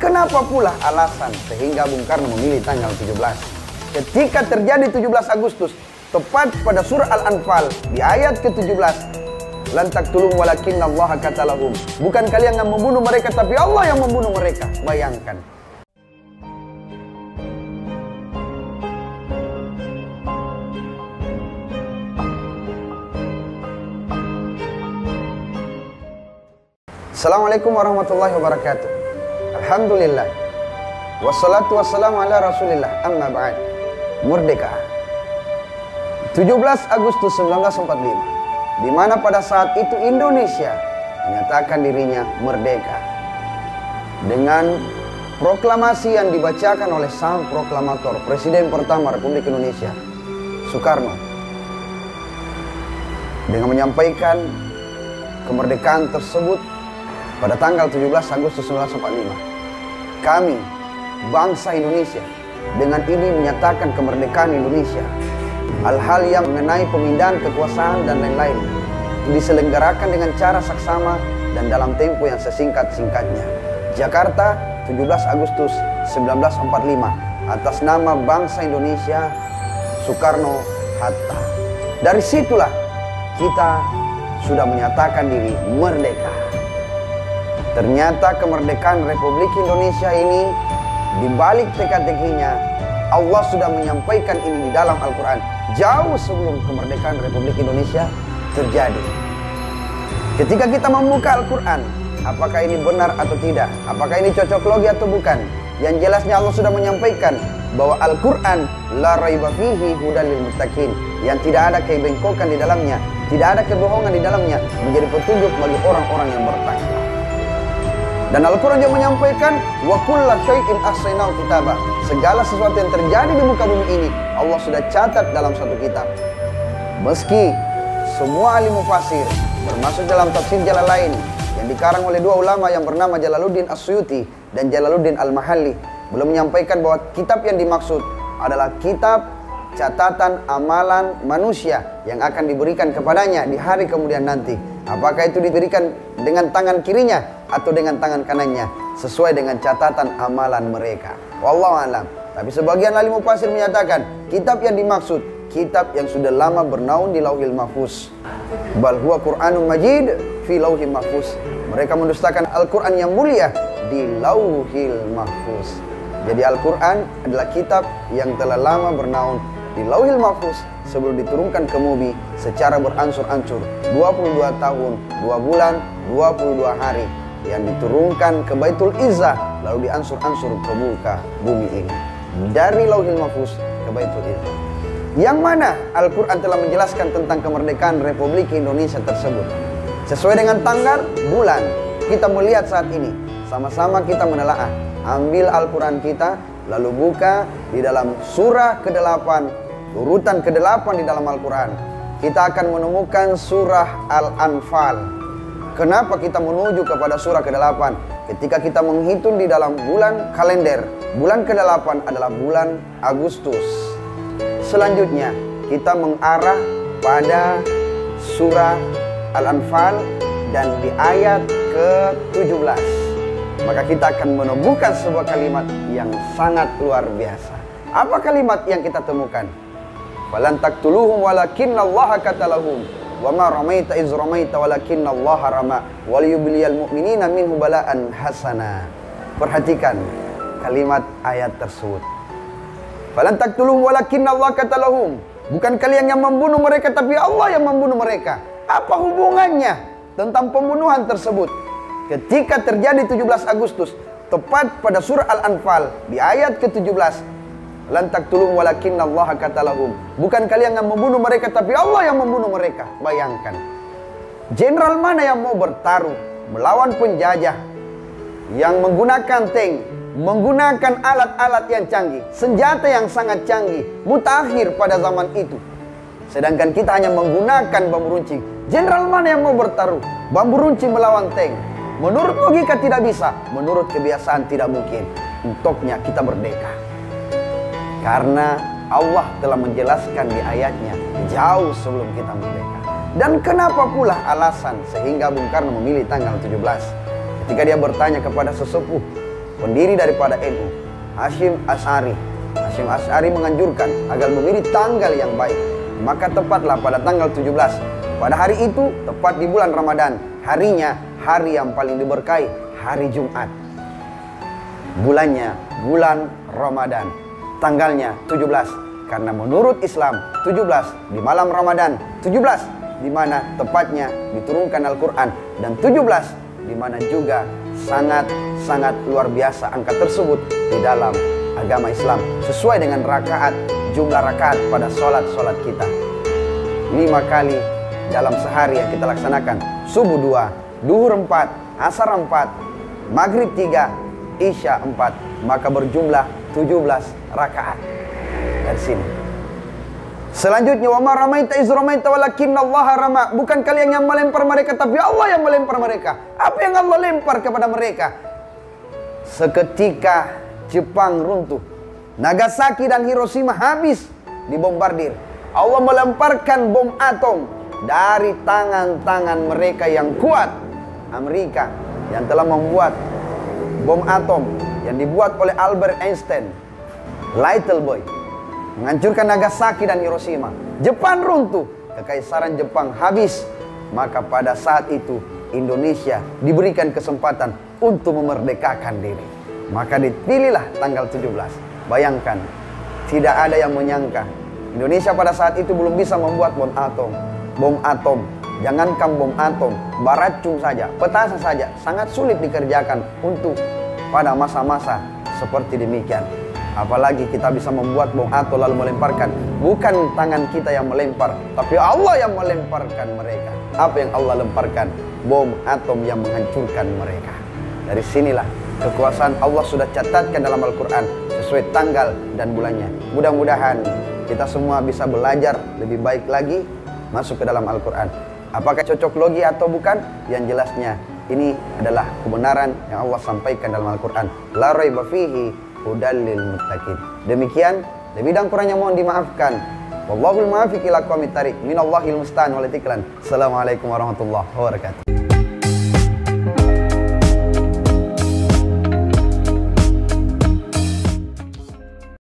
kenapa pula alasan sehingga Bung Karno memilih tanggal 17? Ketika terjadi 17 Agustus, tepat pada surah Al-Anfal di ayat ke-17, lan taqtuluhum walakinnallaha qatalahum. Bukan kalian yang membunuh mereka, tapi Allah yang membunuh mereka. Bayangkan. Assalamualaikum warahmatullahi wabarakatuh. Alhamdulillah. Wassalatu wassalamu ala rasulillah. Amma ba'd. Merdeka. 17 Agustus 1945, di mana pada saat itu Indonesia menyatakan dirinya merdeka dengan proklamasi yang dibacakan oleh sang proklamator, Presiden pertama Republik Indonesia, Soekarno, dengan menyampaikan kemerdekaan tersebut pada tanggal 17 Agustus 1945. Kami, bangsa Indonesia, dengan ini menyatakan kemerdekaan Indonesia. Hal-hal yang mengenai pemindahan kekuasaan dan lain-lain diselenggarakan dengan cara saksama dan dalam tempo yang sesingkat-singkatnya. Jakarta, 17 Agustus 1945, atas nama bangsa Indonesia, Soekarno-Hatta. Dari situlah kita sudah menyatakan diri merdeka. Ternyata kemerdekaan Republik Indonesia ini, di balik teka-tekinya, Allah sudah menyampaikan ini di dalam Al-Quran jauh sebelum kemerdekaan Republik Indonesia terjadi. Ketika kita membuka Al-Quran, apakah ini benar atau tidak? Apakah ini cocok logi atau bukan? Yang jelasnya Allah sudah menyampaikan bahwa Al-Quran la raiba fihi hudal lil muttaqin, yang tidak ada kebengkokan di dalamnya, tidak ada kebohongan di dalamnya, menjadi petunjuk bagi orang-orang yang bertakwa. Dan Al-Quran juga menyampaikan wa kulla syai'in ahsaynahu kitaba. Segala sesuatu yang terjadi di muka bumi ini Allah sudah catat dalam satu kitab. Meski semua ahli mufassir, termasuk dalam tafsir Jalalain yang dikarang oleh dua ulama yang bernama Jalaluddin As-Suyuti dan Jalaluddin Al-Mahalli, belum menyampaikan bahwa kitab yang dimaksud adalah kitab catatan amalan manusia yang akan diberikan kepadanya di hari kemudian nanti. Apakah itu diberikan dengan tangan kirinya atau dengan tangan kanannya, sesuai dengan catatan amalan mereka. Wallahu a'lam. Tapi sebagian ahli mufassir menyatakan kitab yang dimaksud kitab yang sudah lama bernaung di Lauhil Mahfuz. Bal huwa Qur'anun Majid fi Lauhil Mahfuz. Mereka mendustakan Al-Quran yang mulia di Lauhil Mahfuz. Jadi Al-Quran adalah kitab yang telah lama bernaung di Lauhil Mahfuz sebelum diturunkan ke bumi secara beransur-ansur 22 tahun, 2 bulan, 22 hari, yang diturunkan ke Baitul Izzah lalu diansur-ansur ke muka bumi ini. Dari Lauhil Mahfuz ke Baitul Izzah, yang mana Al-Quran telah menjelaskan tentang kemerdekaan Republik Indonesia tersebut sesuai dengan tanggal, bulan. Kita melihat saat ini, sama-sama kita menelaah. Ambil Al-Quran kita, lalu buka di dalam surah ke-8, urutan ke-8 di dalam Al-Quran. Kita akan menemukan surah Al-Anfal. Kenapa kita menuju kepada surah ke-8? Ketika kita menghitung di dalam bulan kalender, bulan ke-8 adalah bulan Agustus. Selanjutnya kita mengarah pada surah Al-Anfal dan di ayat ke-17. Maka kita akan menemukan sebuah kalimat yang sangat luar biasa. Apa kalimat yang kita temukan? Falan taqtuluhum walakinnallaha qatalahum wa ma ramaita iz ramaita walakinnallaha rama wal yubliyal mu'minina minhu bala'an hasana. Perhatikan kalimat ayat tersebut. Falan taqtuluhum walakinnallaha qatalahum. Bukan kalian yang membunuh mereka, tapi Allah yang membunuh mereka. Apa hubungannya tentang pembunuhan tersebut? Ketika terjadi 17 Agustus, tepat pada surah Al-Anfal di ayat ke-17, lan taqtuluhum walakinnallaha qatalahum. Bukan kalian yang membunuh mereka, tapi Allah yang membunuh mereka. Bayangkan, jenderal mana yang mau bertaruh melawan penjajah yang menggunakan tank, menggunakan alat-alat yang canggih, senjata yang sangat canggih, mutakhir pada zaman itu. Sedangkan kita hanya menggunakan bambu runcing. Jenderal mana yang mau bertaruh bambu runcing melawan tank? Menurut logika tidak bisa, menurut kebiasaan tidak mungkin. Untuknya kita merdeka. Karena Allah telah menjelaskan di ayatnya jauh sebelum kita merdeka. Dan kenapa pula alasan sehingga Bung Karno memilih tanggal 17? Ketika dia bertanya kepada sesepuh pendiri daripada NU, Hasyim Asy'ari. Hasyim Asy'ari menganjurkan agar memilih tanggal yang baik. Maka tepatlah pada tanggal 17. Pada hari itu, tepat di bulan Ramadan, harinya hari yang paling diberkahi, hari Jumat. Bulannya bulan Ramadan, tanggalnya 17. Karena menurut Islam 17 di malam Ramadan, 17 di mana tepatnya diturunkan Al-Quran, dan 17 di mana juga sangat luar biasa angka tersebut di dalam agama Islam, sesuai dengan rakaat, jumlah rakaat pada sholat kita. 5 kali dalam sehari yang kita laksanakan. Subuh 2, duhur 4, asar 4, maghrib 3, isya 4. Maka berjumlah 17 rakaat. Dari sini. Selanjutnya, wa ma ramaita iz ramaita walakinallaha rama. Bukan kalian yang melempar mereka, tapi Allah yang melempar mereka. Apa yang Allah lempar kepada mereka? Seketika Jepang runtuh, Nagasaki dan Hiroshima habis dibombardir. Allah melemparkan bom atom dari tangan-tangan mereka yang kuat. Amerika yang telah membuat bom atom yang dibuat oleh Albert Einstein, Little Boy, menghancurkan Nagasaki dan Hiroshima. Jepang runtuh, kekaisaran Jepang habis. Maka pada saat itu Indonesia diberikan kesempatan untuk memerdekakan diri. Maka dipilihlah tanggal 17. Bayangkan, tidak ada yang menyangka Indonesia pada saat itu belum bisa membuat bom atom. Bom atom, jangankan bom atom, baracun saja, petasan saja sangat sulit dikerjakan untuk pada masa-masa seperti demikian. Apalagi kita bisa membuat bom atom lalu melemparkan. Bukan tangan kita yang melempar, tapi Allah yang melemparkan mereka. Apa yang Allah lemparkan? Bom atom yang menghancurkan mereka. Dari sinilah kekuasaan Allah sudah catatkan dalam Al-Quran sesuai tanggal dan bulannya. Mudah-mudahan kita semua bisa belajar lebih baik lagi masuk ke dalam Al-Quran. Apakah cocok logi atau bukan? Yang jelasnya ini adalah kebenaran yang Allah sampaikan dalam Al-Quran. La raiba fihi hudallil muttaqin. Demikian, lebih dan kurangnya mohon dimaafkan. Wallahul muwaffiq ila aqwamit thariq. Minallahil musta'an wal itiklan. Assalamualaikum warahmatullahi wabarakatuh.